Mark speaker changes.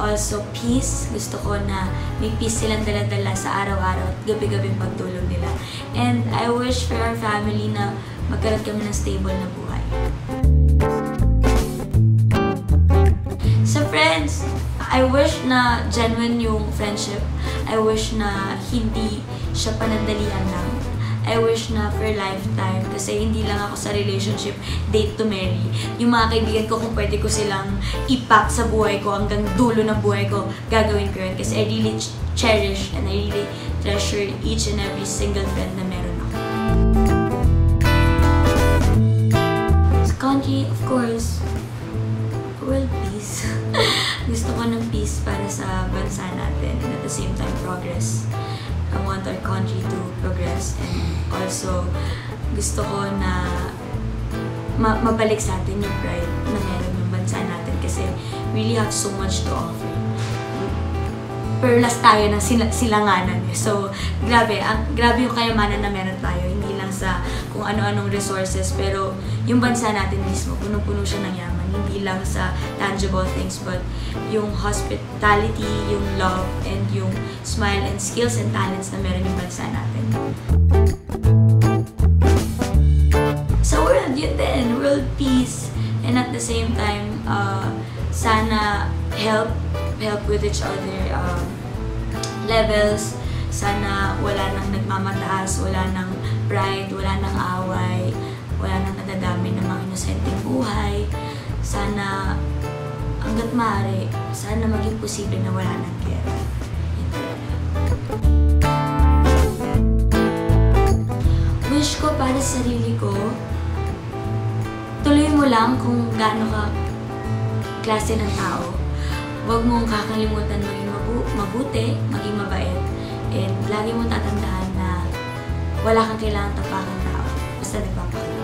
Speaker 1: Also, peace. Gusto ko na may peace silang dala-dala sa araw-araw at gabi-gabi pagtulog nila. And I wish for our family na magkaroon kami ng stable na buhay. Sa friends, I wish na genuine yung friendship. I wish na hindi siya panandalian lang. I wish na for lifetime kasi hindi lang ako sa relationship date to marry. Yung mga kaibigan ko, kung pwede ko silang ipak sa buhay ko hanggang dulo ng buhay ko, gagawin ko yun. Kasi I really cherish and I really treasure each and every single friend na meron ako. Sa country, of course, world peace. Gusto ko ng peace para sa bansa natin and at the same time progress. I want our country to progress and also gusto ko na mabalik sa atin yung pride na meron yung bansa natin kasi really have so much to offer. Perlas tayo ng silanganan. So, grabe yung kayamanan na meron tayo. Hindi lang sa kung ano-anong resources pero yung bansa natin mismo, puno-puno siya ng yaman. Hindi lang sa tangible things but yung hospitality, yung love, and yung smile and skills and talents na meron yung bansa natin. Sa world, yun din. World peace. And at the same time, sana help with each other levels. Sana wala nang nagmamataas, wala nang pride, wala nang away, wala nang nadadami ng mga inosenteng buhay. Sana, hanggat maaari, sana maging posible na wala nang gera. Wish ko para sa sarili ko, tuloy mo lang kung gaano ka klase ng tao. Huwag mong kakalimutan maging mabuti, maging mabait, and lagi mong tatandaan na wala kang kailangang tapakang tao. Basta nagpapakita.